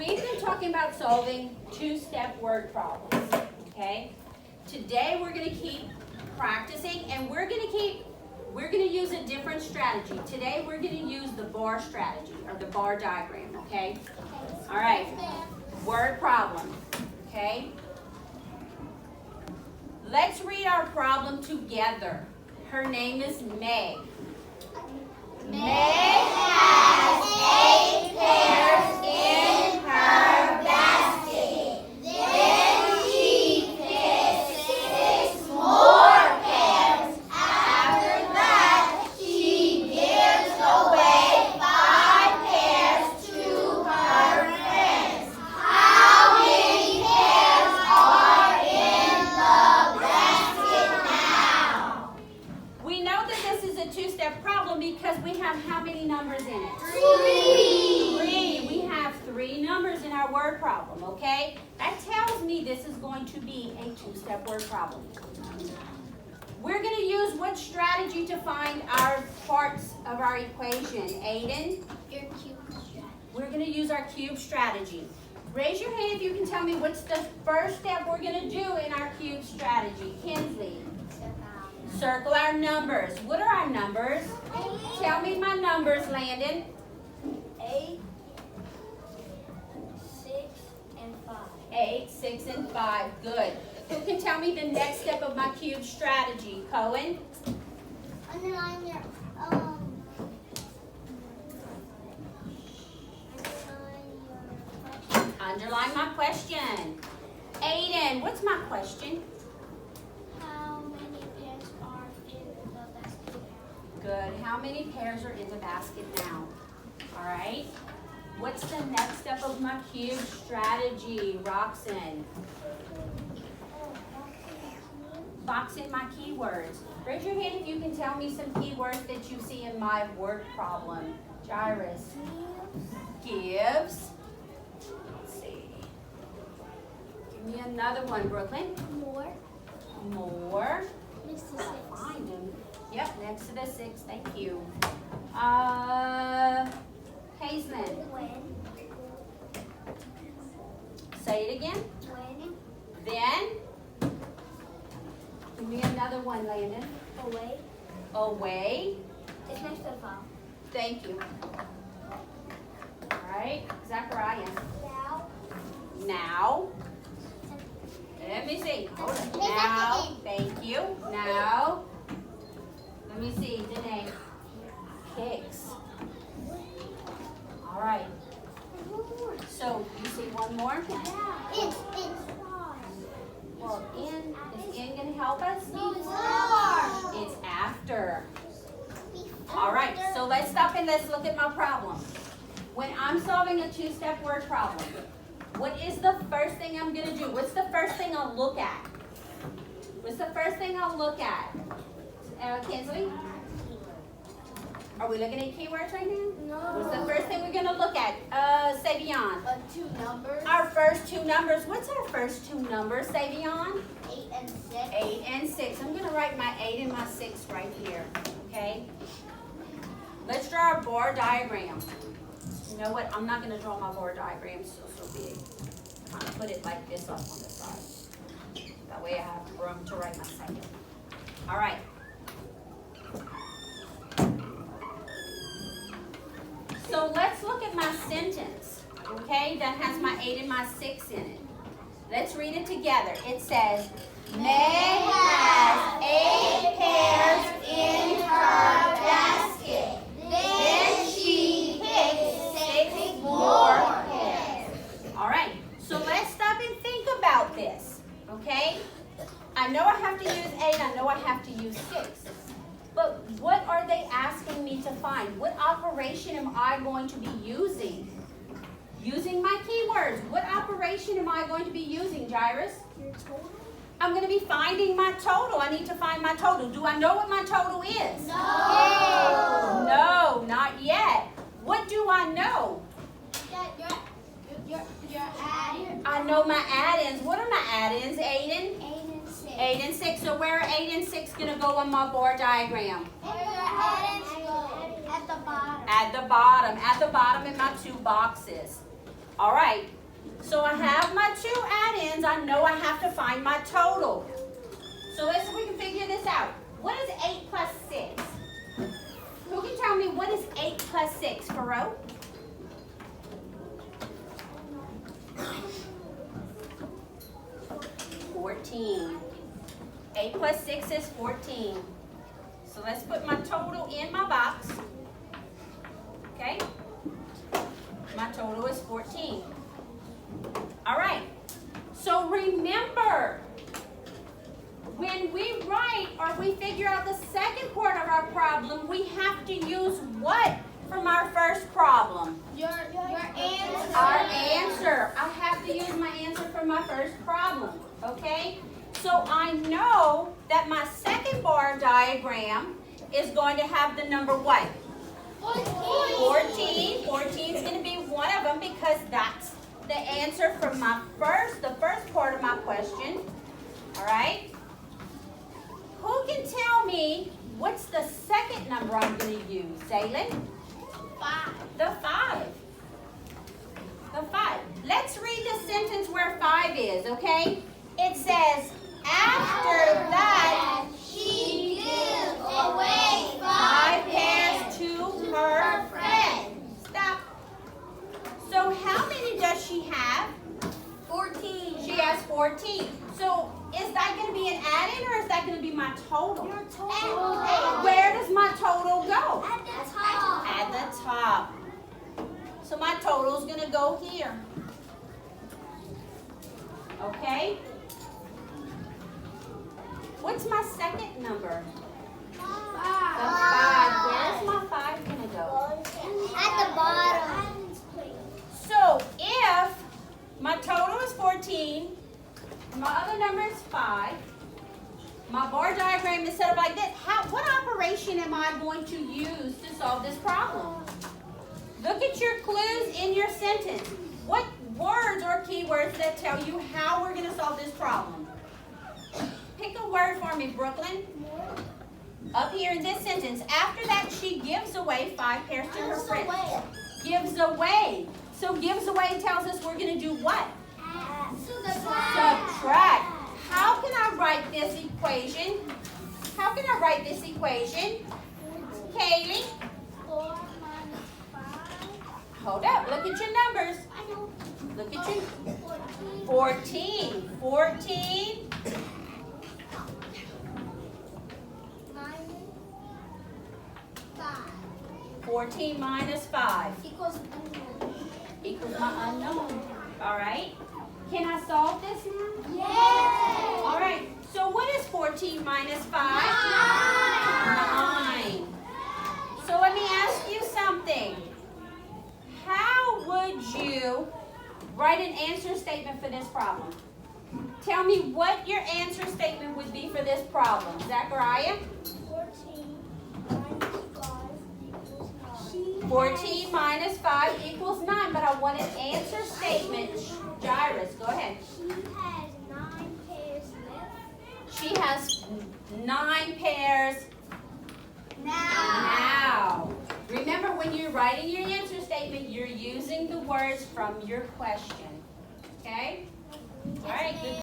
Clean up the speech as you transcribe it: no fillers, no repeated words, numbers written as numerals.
we've been talking about solving two-step word problems, okay? Today we're going to keep practicing, and we're going to use a different strategy. Today we're going to use the bar strategy, or the bar diagram, okay? All right, word problem, okay? Let's read our problem together. Her name is Meg. Meg has 8 pears in her basket. Then she picks 6 more pears. After that, she gives away 5 pears to her friends. How many pears are in the basket now? We know that this is a two-step problem because we have how many numbers in it? 3. We have 3 numbers in our word problem, okay? That tells me this is going to be a two-step word problem. We're going to use what strategy to find our parts of our equation? Aiden? Your cube strategy. We're going to use our cube strategy. Raise your hand if you can tell me what's the first step we're going to do in our cube strategy. Kinsley? Circle our numbers. What are our numbers? Tell me my numbers, Landon. 8, 6, and 5. 8, 6, and 5. Good. Who can tell me the next step of my cube strategy? Cohen? Underline your Underline my question. Aiden, what's my question? How many pears are in the basket? Good. How many pears are in the basket now? All right. What's the next step of my cube strategy, Roxanne? Box in my keywords. Raise your hand if you can tell me some keywords that you see in my word problem. Jairus. Gives. Let's see. Give me another one, Brooklyn. More. More. Next to 6. Find them. Yep, next to the 6. Thank you. Hazelin. When. Say it again. When. Then. Give me another one, Landon. Away. Away. It's next to the 5. Thank you. All right. Zachariah. Now. Now. Let me see. Hold on. Now. Thank you. Now. Let me see. Danae. Kicks. All right. So, you see one more? It's 5. Well, is in going to help us? No, it's not. It's after. All right, so let's stop and let's look at my problem. When I'm solving a two-step word problem, what is the first thing I'm going to do? What's the first thing I'll look at? What's the first thing I'll look at? Kinsley? Are we looking at keywords right now? No. What's the first thing we're going to look at? Savion. 2 numbers. Our first 2 numbers. What's our first 2 numbers, Savion? 8 and 6. 8 and 6. I'm going to write my 8 and my 6 right here, okay? Let's draw our bar diagram. You know what? I'm not going to draw my bar diagram so big. I'm going to put it like this up on the side. That way I have room to write my second. All right. So let's look at my sentence, okay, that has my 8 and my 6 in it. Let's read it together. It says, Meg has 8 pears in her basket. Then she picks 6 more pears. All right, so let's stop and think about this, okay? I know I have to use 8, I know I have to use 6. But what are they asking me to find? What operation am I going to be using? Using my keywords. What operation am I going to be using, Jairus? Your total? I'm going to be finding my total. I need to find my total. Do I know what my total is? No. No, not yet. What do I know? Your add. I know my add-ins. What are my add-ins, Aiden? 8 and 6. 8 and 6. So where are 8 and 6 going to go on my bar diagram? Where your add-ins go? At the bottom. At the bottom. At the bottom in my 2 boxes. All right. So I have my two add-ins. I know I have to find my total. So let's see if we can figure this out. What is 8 plus 6? Who can tell me what is 8 plus 6, Farouk? 14. 8 plus 6 is 14. So let's put my total in my box. Okay? My total is 14. All right. So remember, when we write or we figure out the second part of our problem, we have to use what from our first problem? Your answer. Our answer. I have to use my answer from my first problem. Okay? So I know that my second bar diagram is going to have the number what? 14. 14 is going to be one of them because that's the answer from the first part of my question. All right? Who can tell me what's the second number I'm going to use? Zaylin? 5. The 5. The 5. Let's read the sentence where 5 is, okay? It says, after that, she gives away 5 pairs to her friend. Stop. So how many does she have? 14. She has 14. So is that going to be an add-in or is that going to be my total? Your total. Where does my total go? At the top. At the top. So my total is going to go here. Okay? What's my second number? The 5. Where's my 5 going to go? At the bottom. So if my total is 14, my other number is 5, my bar diagram is set up like this. What operation am I going to use to solve this problem? Look at your clues in your sentence. What words or keywords that tell you how we're going to solve this problem? Pick a word for me, Brooklyn. Up here in this sentence, after that she gives away 5 pairs to her friends. Gives away. So gives away tells us we're going to do what? Subtract. How can I write this equation? How can I write this equation? Kaylee? 4 minus 5. Hold up. Look at your numbers. I know. Look at your 14. 14. 14. Minus 5. 14 minus 5 Equals unknown. equals my unknown. All right. Can I solve this now? Yes. All right. So what is 14 minus 5? 9. So let me ask you something. How would you write an answer statement for this problem? Tell me what your answer statement would be for this problem. Zachariah? 14 minus 5 equals 9. 14 minus 5 equals 9, but I want an answer statement. Jairus, go ahead. She has 9 pairs left. She has 9 pairs now. Remember, when you're writing your answer statement, you're using the words from your question. Okay? All right, good.